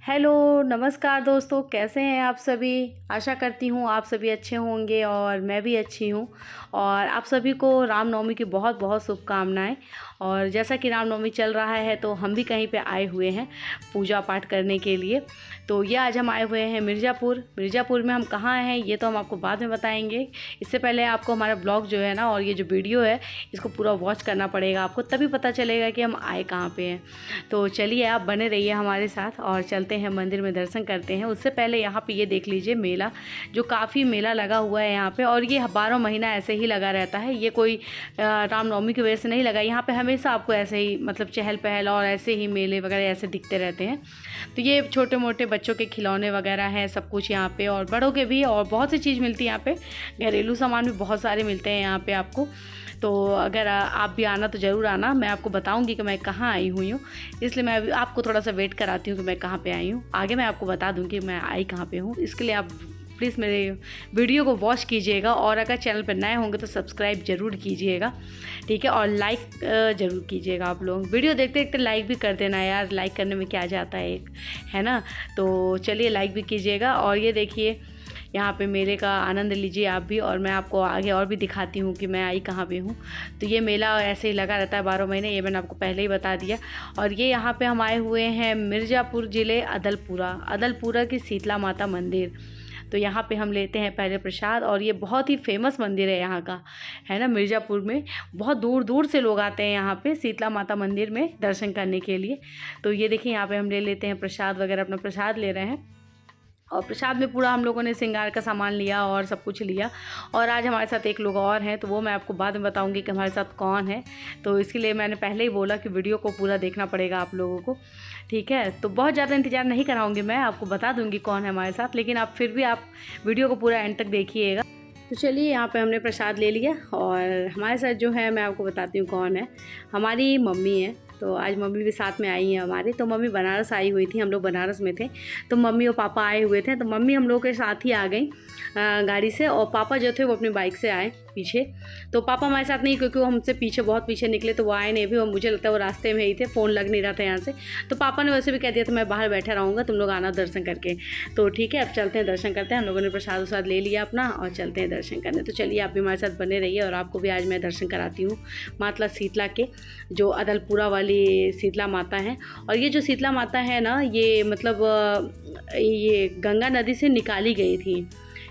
Hello, नमस्कार दोस्तों, कैसे हैं आप सभी। आशा करती हूँ आप सभी अच्छे होंगे और मैं भी अच्छी हूँ। और आप सभी को रामनवमी की बहुत बहुत शुभकामनाएं। और जैसा कि रामनवमी चल रहा है तो हम भी कहीं पे आए हुए हैं पूजा पाठ करने के लिए। तो ये आज हम आए हुए हैं मिर्ज़ापुर में। हम कहाँ हैं ये तो हम आपको बाद में बताएंगे। इससे पहले आपको हमारा ब्लॉग जो है ना और ये जो वीडियो है इसको पूरा वॉच करना पड़ेगा आपको, तभी पता चलेगा कि हम आए कहाँ पे हैं। तो चलिए आप बने रहिए हमारे साथ और चलते हैं मंदिर में दर्शन करते हैं। उससे पहले यहाँ पे ये देख लीजिए मेला, जो काफ़ी मेला लगा हुआ है यहाँ पे, और ये 12 महीना ऐसे ही लगा रहता है। ये कोई रामनवमी की वजह से नहीं लगा। यहाँ पे हमेशा आपको ऐसे ही मतलब चहल पहल और ऐसे ही मेले वगैरह ऐसे दिखते रहते हैं। तो ये छोटे मोटे बच्चों के खिलौने वगैरह हैं, सब कुछ यहाँ पे, और बड़ों के भी, और बहुत सी चीज़ मिलती है यहाँ पे। घरेलू सामान भी बहुत सारे मिलते हैं यहाँ पे आपको। तो अगर आप भी आना तो ज़रूर आना। मैं आपको बताऊंगी कि मैं कहाँ आई हुई हूँ, इसलिए मैं अभी आपको थोड़ा सा वेट कराती हूँ कि मैं कहाँ पे आई हूँ। आगे मैं आपको बता दूँ कि मैं आई कहाँ पे हूँ। इसके लिए आप प्लीज़ मेरे वीडियो को वॉच कीजिएगा, और अगर चैनल पर नए होंगे तो सब्सक्राइब ज़रूर कीजिएगा, ठीक है। और लाइक ज़रूर कीजिएगा। आप लोग वीडियो देखते देखते लाइक भी कर देना यार, लाइक करने में क्या जाता है, एक है ना। तो चलिए लाइक भी कीजिएगा। और ये देखिए यहाँ पे मेले का आनंद लीजिए आप भी, और मैं आपको आगे और भी दिखाती हूँ कि मैं आई कहाँ पे हूँ। तो ये मेला ऐसे ही लगा रहता है 12 महीने, ये मैंने आपको पहले ही बता दिया। और ये यहाँ पे हम आए हुए हैं मिर्ज़ापुर ज़िले अदलपुरा की शीतला माता मंदिर। तो यहाँ पे हम लेते हैं पहले प्रसाद, और ये बहुत ही फेमस मंदिर है यहाँ का, है ना। मिर्ज़ापुर में बहुत दूर दूर से लोग आते हैं यहाँ पे शीतला माता मंदिर में दर्शन करने के लिए। तो ये देखिए यहाँ पे हम ले लेते हैं प्रसाद वगैरह, अपना प्रसाद ले रहे हैं। और प्रसाद में पूरा हम लोगों ने श्रृंगार का सामान लिया और सब कुछ लिया। और आज हमारे साथ एक लोग और हैं, तो वो मैं आपको बाद में बताऊंगी कि हमारे साथ कौन है। तो इसके लिए मैंने पहले ही बोला कि वीडियो को पूरा देखना पड़ेगा आप लोगों को, ठीक है। तो बहुत ज़्यादा इंतज़ार नहीं कराऊंगी, मैं आपको बता दूंगी कौन है हमारे साथ, लेकिन आप फिर भी आप वीडियो को पूरा एंड तक देखिएगा। तो चलिए यहाँ पे हमने प्रसाद ले लिया, और हमारे साथ जो है मैं आपको बताती हूँ कौन है। हमारी मम्मी है। तो आज मम्मी भी साथ में आई हैं हमारे। तो मम्मी बनारस आई हुई थी, हम लोग बनारस में थे, तो मम्मी और पापा आए हुए थे। तो मम्मी हम लोग के साथ ही आ गई गाड़ी से, और पापा जो थे वो अपनी बाइक से आए पीछे। तो पापा हमारे साथ नहीं, क्योंकि वो हमसे पीछे बहुत पीछे निकले, तो वो आए नहीं भी, और मुझे लगता है वो रास्ते में ही थे, फ़ोन लग नहीं रहा था यहाँ से। तो पापा ने वैसे भी कह दिया था मैं बाहर बैठा रहूँगा, तुम लोग आना दर्शन करके। तो ठीक है, अब चलते हैं दर्शन करते हैं। हम लोगों ने प्रसाद वसाद ले लिया अपना, और चलते हैं दर्शन करने। तो चलिए आप भी हमारे साथ बने रहिए, और आपको भी आज मैं दर्शन कराती हूँ माता शीतला के, जो अदलपुरा वाली शीतला माता है। और ये जो शीतला माता है ना, ये मतलब ये गंगा नदी से निकाली गई थी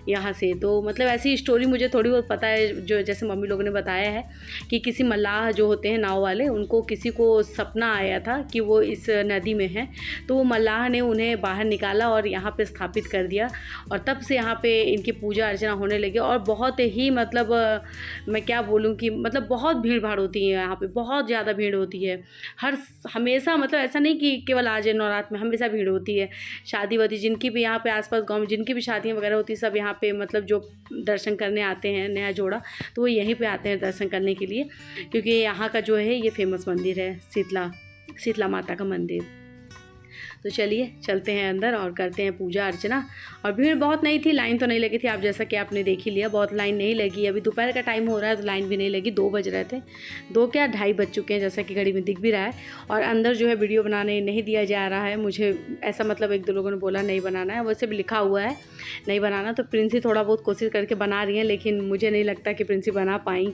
यहाँ से। तो मतलब ऐसी स्टोरी मुझे थोड़ी बहुत पता है, जो जैसे मम्मी लोगों ने बताया है कि किसी मल्लाह जो होते हैं नाव वाले, उनको किसी को सपना आया था कि वो इस नदी में है, तो वो मल्लाह ने उन्हें बाहर निकाला और यहाँ पे स्थापित कर दिया। और तब से यहाँ पे इनकी पूजा अर्चना होने लगी। और बहुत ही मतलब मैं क्या बोलूँ कि मतलब बहुत भीड़ भाड़ होती है यहाँ पे, बहुत ज़्यादा भीड़ होती है हमेशा। मतलब ऐसा नहीं कि केवल आज नवरात्र में, हमेशा भीड़ होती है। शादी वादी जिनकी भी यहाँ पे आसपास गाँव में जिनकी भी शादियाँ वगैरह होती है, सब यहाँ पे मतलब जो दर्शन करने आते हैं नया जोड़ा, तो वो यहीं पे आते हैं दर्शन करने के लिए, क्योंकि यहाँ का जो है ये फेमस मंदिर है शीतला माता का मंदिर। तो चलिए चलते हैं अंदर और करते हैं पूजा अर्चना। और भीड़ बहुत नहीं थी, लाइन तो नहीं लगी थी, आप जैसा कि आपने देख ही लिया, बहुत लाइन नहीं लगी। अभी दोपहर का टाइम हो रहा है तो लाइन भी नहीं लगी, 2 बज रहे थे, 2 क्या 2:30 बज चुके हैं, जैसा कि घड़ी में दिख भी रहा है। और अंदर जो है वीडियो बनाने नहीं दिया जा रहा है मुझे, ऐसा मतलब 1-2 लोगों ने बोला नहीं बनाना है, वैसे भी लिखा हुआ है नहीं बनाना। तो प्रिंसी थोड़ा बहुत कोशिश करके बना रही हैं, लेकिन मुझे नहीं लगता कि प्रिंसी बना पाई,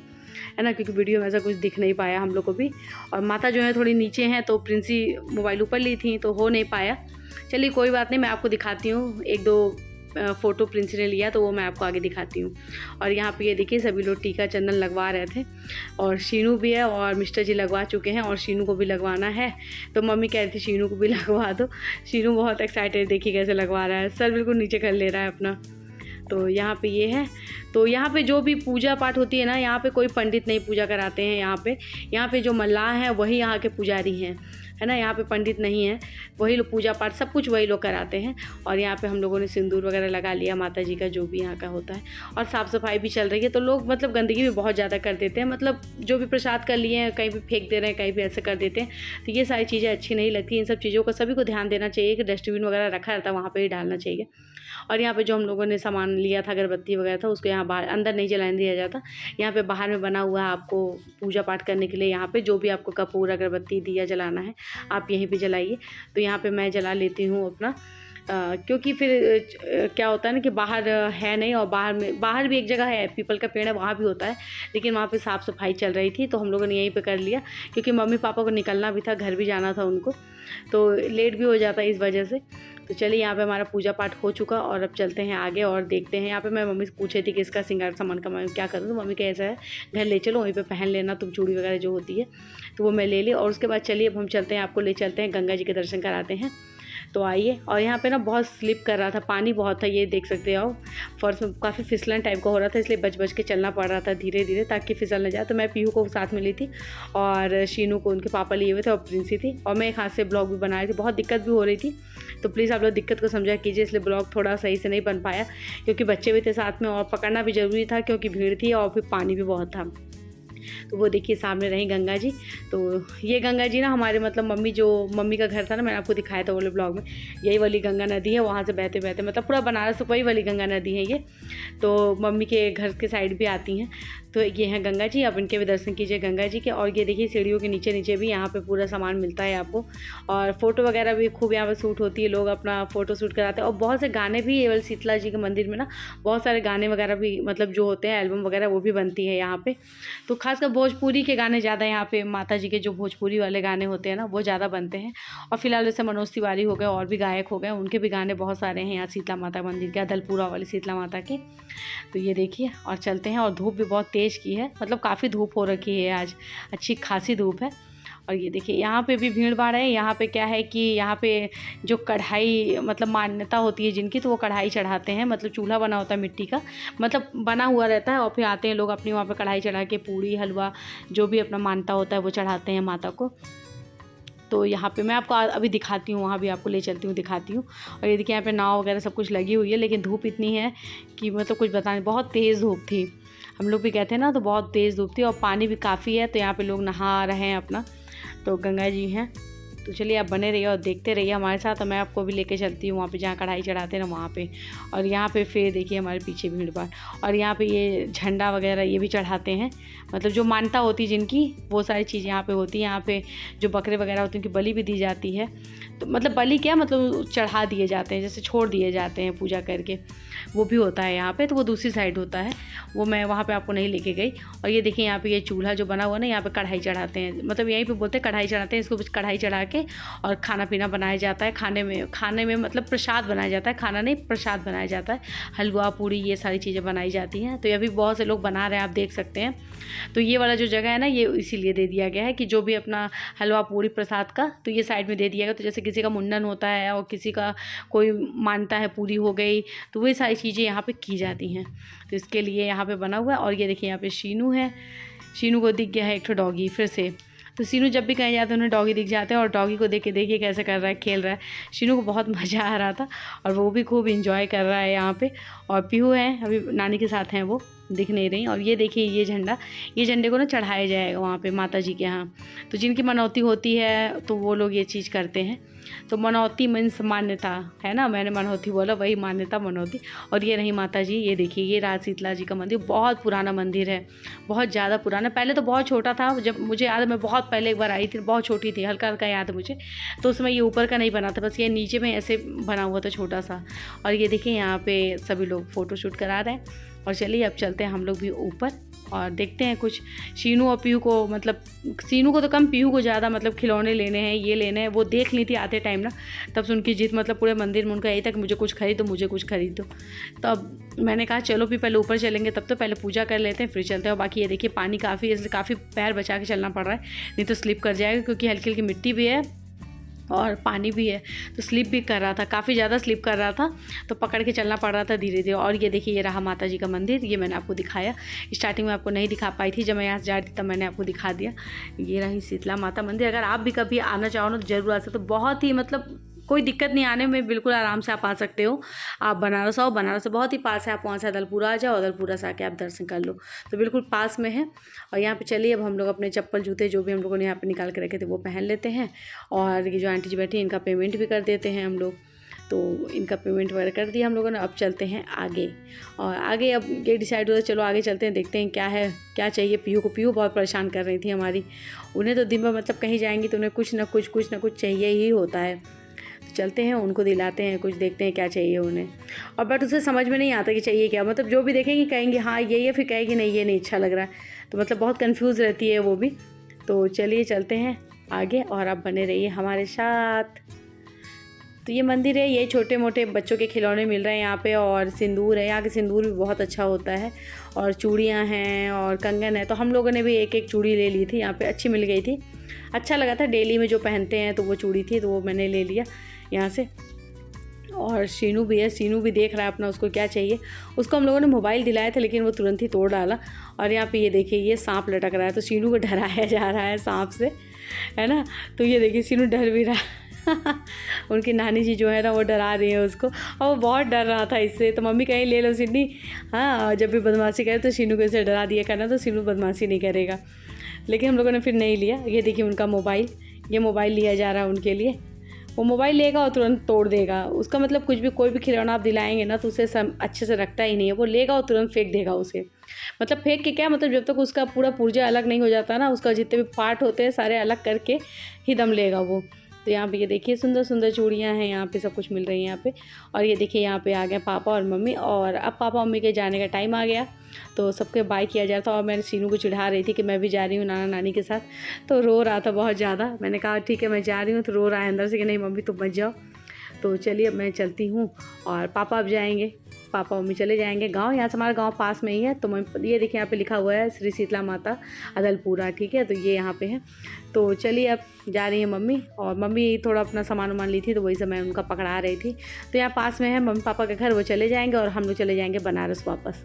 है ना, क्योंकि वीडियो में ऐसा कुछ दिख नहीं पाया हम लोग को भी। और माता जो है थोड़ी नीचे हैं, तो प्रिंसी मोबाइल ऊपर ली थी तो हो नहीं पाया। चलिए कोई बात नहीं, मैं आपको दिखाती हूँ 1-2 फ़ोटो प्रिंसी ने लिया, तो वो मैं आपको आगे दिखाती हूँ। और यहाँ पे ये देखिए सभी लोग टीका चंदन लगवा रहे थे, और शीनू भी है, और मिस्टर जी लगवा चुके हैं, और शीनू को भी लगवाना है। तो मम्मी कह रही थी शीनू को भी लगवा दो। शीनू बहुत एक्साइटेड, देखिए कैसे लगवा रहा है, सर बिल्कुल नीचे कर ले रहा है अपना। तो यहाँ पे ये है। तो यहाँ पे जो भी पूजा पाठ होती है ना, यहाँ पे कोई पंडित नहीं पूजा कराते हैं। यहाँ पे जो मल्लाह हैं वही यहाँ के पुजारी हैं, है ना। यहाँ पे पंडित नहीं है, वही लोग पूजा पाठ सब कुछ वही लोग कराते हैं। और यहाँ पे हम लोगों ने सिंदूर वगैरह लगा लिया माता जी का, जो भी यहाँ का होता है। और साफ़ सफाई भी चल रही है। तो लोग मतलब गंदगी भी बहुत ज़्यादा कर देते हैं, मतलब जो भी प्रसाद कर लिए हैं कहीं भी फेंक दे रहे हैं, कहीं भी ऐसे कर देते हैं। तो ये सारी चीज़ें अच्छी नहीं लगती। इन सब चीज़ों का सभी को ध्यान देना चाहिए कि डस्टबिन वगैरह रखा रहता है वहाँ पर ही डालना चाहिए। और यहाँ पे जो हम लोगों ने सामान लिया था, अगरबत्ती वगैरह था, उसको यहाँ बाहर अंदर नहीं जलाने दिया जाता। यहाँ पे बाहर में बना हुआ है आपको पूजा पाठ करने के लिए। यहाँ पे जो भी आपको कपूर अगरबत्ती दिया जलाना है आप यहीं पे जलाइए। तो यहाँ पे मैं जला लेती हूँ अपना, क्योंकि फिर क्या होता है ना कि बाहर है नहीं, और बाहर भी एक जगह है, पीपल का पेड़ है, वहाँ भी होता है, लेकिन वहाँ पे साफ़ सफाई चल रही थी तो हम लोगों ने यहीं पे कर लिया, क्योंकि मम्मी पापा को निकलना भी था, घर भी जाना था उनको, तो लेट भी हो जाता है इस वजह से। तो चलिए, यहाँ पे हमारा पूजा पाठ हो चुका और अब चलते हैं आगे और देखते हैं। यहाँ पे मैं मम्मी से पूछी थी कि इसका श्रृंगार सामान का मैं क्या करूँ, तो मम्मी का ऐसा है, घर ले चलो, वहीं पे पहन लेना तुम चूड़ी वगैरह जो होती है, तो वो मैं ले ली। और उसके बाद चलिए अब हम चलते हैं, आपको ले चलते हैं, गंगा जी के दर्शन कराते हैं। तो आइए। और यहाँ पे ना बहुत स्लिप कर रहा था, पानी बहुत था, ये देख सकते हो, फर्श में काफ़ी फिसलन टाइप का हो रहा था, इसलिए बच बच के चलना पड़ रहा था धीरे धीरे, ताकि फिसल न जाए। तो मैं पीहू को साथ में ली थी और शीनू को उनके पापा लिए हुए थे और प्रिंसी थी, और मैं एक हाथ से ब्लॉग भी बना रही थी, बहुत दिक्कत भी हो रही थी, तो प्लीज़ आप लोग दिक्कत को समझा कीजिए, इसलिए ब्लॉग थोड़ा सही से नहीं बन पाया, क्योंकि बच्चे भी थे साथ में और पकड़ना भी ज़रूरी था, क्योंकि भीड़ थी और फिर पानी भी बहुत था। तो वो देखिए सामने रही गंगा जी। तो ये गंगा जी ना हमारे मतलब मम्मी का घर था ना, मैंने आपको दिखाया था वो ब्लॉग में, यही वाली गंगा नदी है, वहाँ से बहते बहते मतलब पूरा बनारस तो वही वाली गंगा नदी है ये, तो मम्मी के घर के साइड भी आती हैं। तो ये हैं गंगा जी, आप इनके भी दर्शन कीजिए गंगा जी के। और ये देखिए सीढ़ियों के नीचे नीचे भी यहाँ पे पूरा सामान मिलता है आपको, और फ़ोटो वगैरह भी खूब यहाँ पे शूट होती है, लोग अपना फ़ोटो शूट कराते हैं, और बहुत से गाने भी केवल शीतला जी के मंदिर में ना बहुत सारे गाने वगैरह भी मतलब जो होते हैं एल्बम वगैरह वो भी बनती है यहाँ पे। तो खासकर भोजपुरी के गाने ज़्यादा यहाँ पे, माता जी के जो भोजपुरी वाले गाने होते हैं ना वो ज़्यादा बनते हैं। और फिलहाल जैसे मनोज तिवारी हो गए, और भी गायक हो गए, उनके भी गाने बहुत सारे हैं यहाँ शीतला माता मंदिर के, दलपुरा वाली शीतला माता के। तो ये देखिए और चलते हैं। और धूप भी बहुत तेज़ की है, मतलब काफ़ी धूप हो रखी है आज, अच्छी खासी धूप है। और ये देखिए यहाँ पे भी भीड़ भाड़ है। यहाँ पे क्या है कि यहाँ पे जो कढ़ाई मतलब मान्यता होती है जिनकी, तो वो कढ़ाई चढ़ाते हैं, मतलब चूल्हा बना होता है मिट्टी का, मतलब बना हुआ रहता है, और फिर आते हैं लोग अपनी वहाँ पे कढ़ाई चढ़ा के पूड़ी हलवा जो भी अपना मानता होता है वो चढ़ाते हैं माता को। तो यहाँ पे मैं आपको अभी दिखाती हूँ, वहाँ भी आपको ले चलती हूँ, दिखाती हूँ। और ये देखिए यहाँ पे नाव वगैरह सब कुछ लगी हुई है, लेकिन धूप इतनी है कि मतलब कुछ बताने, बहुत तेज़ धूप थी। हम लोग भी गए थे ना तो बहुत तेज़ धूप थी, और पानी भी काफ़ी है, तो यहाँ पे लोग नहा रहे हैं अपना, तो गंगा जी हैं। तो चलिए आप बने रहिए और देखते रहिए हमारे साथ, और मैं आपको भी लेके चलती हूँ वहाँ पे जहाँ कढ़ाई चढ़ाते हैं ना वहाँ पे। और यहाँ पे फिर देखिए हमारे पीछे भीड़ भाड़, और यहाँ पे ये झंडा वगैरह ये भी चढ़ाते हैं, मतलब जो मानता होती है जिनकी, वो सारी चीज़ यहाँ पे होती है। यहाँ पे जो बकरे वगैरह होते हैं उनकी बलि भी दी जाती है, तो मतलब बलि क्या मतलब चढ़ा दिए जाते हैं, जैसे छोड़ दिए जाते हैं पूजा करके, वो भी होता है यहाँ पे। तो वो दूसरी साइड होता है, वो मैं वहाँ पे आपको नहीं लेके गई। और ये देखिए यहाँ पे ये चूल्हा जो बना हुआ ना, यहाँ पे कढ़ाई चढ़ाते हैं, मतलब यहीं पे बोलते हैं कढ़ाई चढ़ाते हैं, इसको कढ़ाई चढ़ा के और खाना पीना बनाया जाता है। खाने में मतलब प्रसाद बनाया जाता है, खाना नहीं प्रसाद बनाया जाता है, हलवा पूड़ी ये सारी चीज़ें बनाई जाती हैं। तो ये भी बहुत से लोग बना रहे हैं, आप देख सकते हैं। तो ये वाला जो जगह है ना, ये इसीलिए दे दिया गया है कि जो भी अपना हलवा पूड़ी प्रसाद का, तो ये साइड में दे दिया गया। तो जैसे किसी का मुंडन होता है और किसी का कोई मानता है पूरी हो गई, तो वही सारी चीज़ें यहाँ पे की जाती हैं, तो इसके लिए यहाँ पे बना हुआ है। और ये देखिए यहाँ पे शीनू है, शीनू को दिख गया है एक ठो डॉगी फिर से। तो शीनू जब भी कहीं जाते हैं उन्हें डॉगी दिख जाते हैं, और डॉगी को देख के देखिए कैसे कर रहा है, खेल रहा है। शीनू को बहुत मज़ा आ रहा था और वो भी खूब इंजॉय कर रहा है यहाँ पे। और पीहू है अभी नानी के साथ हैं, वो दिख नहीं रही। और ये देखिए ये झंडा, ये झंडे को ना चढ़ाया जाएगा वहाँ पे माता जी के यहाँ, तो जिनकी मनौती होती है तो वो लोग ये चीज़ करते हैं। तो मनौती मीन्स मान्यता है ना, मैंने मनौती बोला, वही मान्यता मनौती। और ये रही माता जी, ये देखिए ये राज शीतला जी का मंदिर, बहुत पुराना मंदिर है, बहुत ज़्यादा पुराना। पहले तो बहुत छोटा था, जब मुझे याद है मैं बहुत पहले एक बार आई थी, बहुत छोटी थी, हल्का हल्का याद है मुझे, तो उसमें ये ऊपर का नहीं बना था, बस ये नीचे में ऐसे बना हुआ था छोटा सा। और ये देखिए यहाँ पे सभी लोग फ़ोटो शूट करा रहे हैं। और चलिए अब चलते हैं हम लोग भी ऊपर और देखते हैं कुछ शीनू और पीहू को, मतलब शीनू को तो कम, पीहू को ज़्यादा मतलब खिलौने लेने हैं, ये लेने हैं। वो देख ली थी आते टाइम ना, तब से उनकी जिद, मतलब पूरे मंदिर में उनका यही था कि मुझे कुछ खरीदो, मुझे कुछ खरीदो। तो अब मैंने कहा चलो भी पहले ऊपर चलेंगे, तब तो पहले पूजा कर लेते हैं फिर चलते हैं। और बाकी ये देखिए पानी काफ़ी है, इसलिए काफ़ी पैर बचा के चलना पड़ रहा है, नहीं तो स्लिप कर जाएगा, क्योंकि हल्की हल्की मिट्टी भी है और पानी भी है, तो स्लिप भी कर रहा था, काफ़ी ज़्यादा स्लिप कर रहा था, तो पकड़ के चलना पड़ रहा था धीरे धीरे। और ये देखिए ये रहा माता जी का मंदिर, ये मैंने आपको दिखाया, स्टार्टिंग में आपको नहीं दिखा पाई थी, जब मैं यहाँ से जा रही थी तब मैंने आपको दिखा दिया। ये रही शीतला माता मंदिर। अगर आप भी कभी आना चाहो ना तो ज़रूर आ सकते हो, बहुत ही मतलब कोई दिक्कत नहीं आने में, बिल्कुल आराम से आप आ सकते हो। आप बनारस आओ, बनारस से बहुत ही पास है, आप वहाँ से अदलपुरा आ जाओ, अदलपुरा से आके आप दर्शन कर लो, तो बिल्कुल पास में है। और यहाँ पे चलिए अब हम लोग अपने चप्पल जूते जो भी हम लोगों ने यहाँ पे निकाल के रखे थे वो पहन लेते हैं, और ये जो आंटी जी बैठी हैं इनका पेमेंट भी कर देते हैं हम लोग। तो इनका पेमेंट वगैरह कर दिया हम लोगों ने। अब चलते हैं आगे, और आगे अब ये डिसाइड हुआ चलो आगे चलते हैं, देखते हैं क्या है, क्या चाहिए पीहू को। पीहू बहुत परेशान कर रही थी हमारी। उन्हें तो दिन भर मतलब कहीं जाएंगी तो उन्हें कुछ ना कुछ चाहिए ही होता है। तो चलते हैं उनको दिलाते हैं कुछ, देखते हैं क्या चाहिए उन्हें। और बट उसे समझ में नहीं आता कि चाहिए क्या, मतलब जो भी देखेंगी कहेंगी हाँ ये है, फिर कहेगी नहीं ये नहीं अच्छा लग रहा है। तो मतलब बहुत कंफ्यूज रहती है वो भी। तो चलिए चलते हैं आगे और आप बने रहिए हमारे साथ। तो ये मंदिर है, ये छोटे मोटे बच्चों के खिलौने मिल रहे हैं यहाँ पे, और सिंदूर है, यहाँ के सिंदूर भी बहुत अच्छा होता है, और चूड़ियाँ हैं और कंगन है। तो हम लोगों ने भी एक एक चूड़ी ले ली थी यहाँ पे, अच्छी मिल गई थी, अच्छा लगा था, डेली में जो पहनते हैं तो वो चूड़ी थी, तो वो मैंने ले लिया यहाँ से। और शीनू भी है, शीनू भी देख रहा है अपना उसको क्या चाहिए। उसको हम लोगों ने मोबाइल दिलाया था लेकिन वो तुरंत ही तोड़ डाला। और यहाँ पे ये देखिए ये सांप लटक रहा है, तो शीनू को डराया जा रहा है सांप से, है ना। तो ये देखिए शीनू डर भी रहा उनकी नानी जी जो है ना वो डरा रही है उसको, और वो बहुत डर रहा था इससे। तो मम्मी कहीं ले लो सिडनी, हाँ जब भी बदमाशी करे तो शीनू को इसे डरा दिया करना, तो शीनू बदमाशी नहीं करेगा। लेकिन हम लोगों ने फिर नहीं लिया। ये देखिए उनका मोबाइल, ये मोबाइल लिया जा रहा है उनके लिए। वो मोबाइल लेगा और तुरंत तोड़ देगा। उसका मतलब कुछ भी कोई भी खिलौना आप दिलाएंगे ना तो उसे अच्छे से रखता ही नहीं है, वो लेगा और तुरंत फेंक देगा उसे। मतलब फेंक के क्या मतलब, जब तक उसका पूरा पुर्जा अलग नहीं हो जाता ना, उसका जितने भी पार्ट होते हैं सारे अलग करके ही दम लेगा वो। तो यहाँ पे ये देखिए सुंदर सुंदर चूड़ियाँ हैं, यहाँ पे सब कुछ मिल रही है यहाँ पे। और ये देखिए यहाँ पे आ गए पापा और मम्मी, और अब पापा मम्मी के जाने का टाइम आ गया, तो सबके बाय किया जा रहा था। और मैंने शीनू को चिढ़ा रही थी कि मैं भी जा रही हूँ नाना नानी के साथ, तो रो रहा था बहुत ज़्यादा। मैंने कहा ठीक है मैं जा रही हूँ, तो रो रहा है अंदर से कि नहीं मम्मी तुम मत जाओ। तो चलिए अब मैं चलती हूँ, और पापा अब जाएंगे, पापा मम्मी चले जाएंगे गांव। यहाँ से हमारा गांव पास में ही है। तो ये देखिए यहाँ पे लिखा हुआ है श्री शीतला माता अदलपुरा, ठीक है, तो ये यहाँ पे है। तो चलिए अब जा रही है मम्मी, और मम्मी थोड़ा अपना सामान वामान ली थी तो वही सब मैं उनका पकड़ा रही थी। तो यहाँ पास में है मम्मी पापा का घर, वो चले जाएंगे और हम लोग चले जाएंगे बनारस वापस,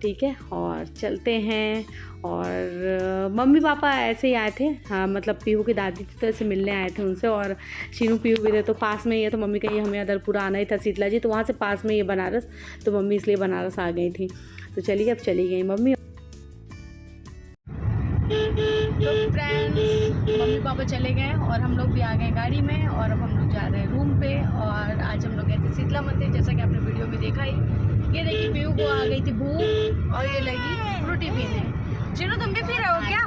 ठीक है। और चलते हैं। और मम्मी पापा ऐसे ही आए थे, हाँ मतलब पीहू की दादी थी तो ऐसे मिलने आए थे उनसे, और शीनू पीहू भी थे, तो पास में ही है। तो मम्मी कही हमें अदलपुरा आना ही था शीतला जी, तो वहाँ से पास में ही है बनारस, तो मम्मी इसलिए बनारस आ गई थी। तो चलिए अब चली गई मम्मी। तो फ्रेंड्स मम्मी पापा चले गए और हम लोग भी आ गए गाड़ी में, और अब हम लोग जा रहे हैं रूम पे। और आज हम लोग गए थे शीतला मंदिर, जैसा कि आपने वीडियो में देखा ही। ये देखिए पीहू को आ गई थी भूख, और ये लगी फ्रूटी पीने। शीनू तुम भी पी रहे हो क्या?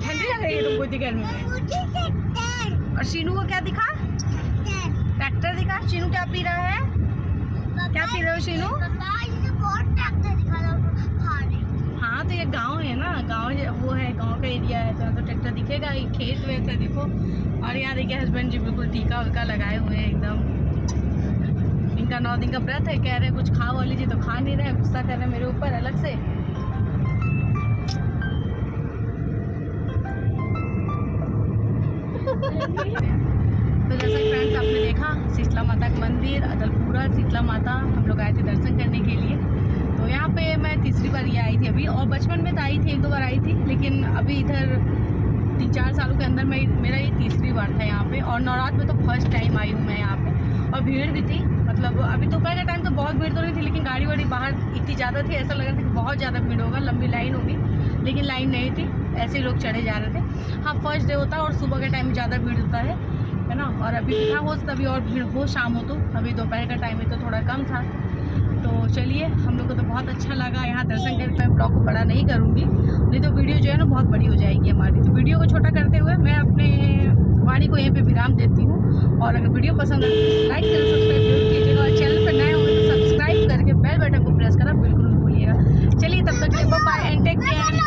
ठंडी लग रही है तुमको इतनी गर्मी में? और शीनू को क्या दिखा? ट्रैक्टर दिखा। शीनू क्या पी रहा है? क्या पी रहे हो शीनू? हाँ तो ये गांव है ना, गांव वो है, गांव का एरिया है, तो ट्रैक्टर दिखेगा। ये खेत वेत है देखो। और यहाँ देखिए हस्बैंड जी बिल्कुल टीका वीका लगाए हुए हैं एकदम। इनका 9 दिन का व्रत है, कह रहे हैं कुछ खा वाली जी, तो खा नहीं रहे, गुस्सा कर रहे हैं मेरे ऊपर अलग से। तो जैसा फ्रेंड्स आपने देखा शीतला माता का मंदिर अदलपुरा शीतला माता, हम लोग आए थे दर्शन करने के लिए। तो यहाँ पे मैं तीसरी बार ये आई थी अभी, और बचपन में तो आई थी 1-2 बार आई थी, लेकिन अभी इधर 3-4 सालों के अंदर मेरा ये तीसरी बार था यहाँ पे। और नवरात्र में तो फर्स्ट टाइम आई हूँ मैं यहाँ पे, और भीड़ भी थी। मतलब अभी दोपहर का टाइम तो बहुत भीड़ तो नहीं थी, लेकिन गाड़ी वाड़ी बाहर इतनी ज़्यादा थी, ऐसा लग रहा था कि बहुत ज़्यादा भीड़ होगा, लंबी लाइन होगी, लेकिन लाइन नहीं थी, ऐसे ही लोग चढ़े जा रहे थे। हाँ फर्स्ट डे होता है और सुबह के टाइम ज़्यादा भीड़ होता है ना। और अभी भी था, हो तभी और भीड़ हो शाम हो, तो अभी दोपहर का टाइम है तो थोड़ा कम था। तो चलिए हम लोग को तो बहुत अच्छा लगा यहाँ दर्शन करके। मैं ब्लॉग को बड़ा नहीं करूँगी, नहीं तो वीडियो जो है ना बहुत बड़ी हो जाएगी हमारी। तो वीडियो को छोटा करते हुए मैं अपने वाणी को यहीं पे विराम देती हूँ। और अगर वीडियो पसंद है तो लाइक शेयर सब्सक्राइब जरूर कीजिएगा, और चैनल पर नए होंगे तो सब्सक्राइब करके बेल बटन को प्रेस करना बिल्कुल नहीं भूलिएगा। चलिए तब तक bye bye and take care.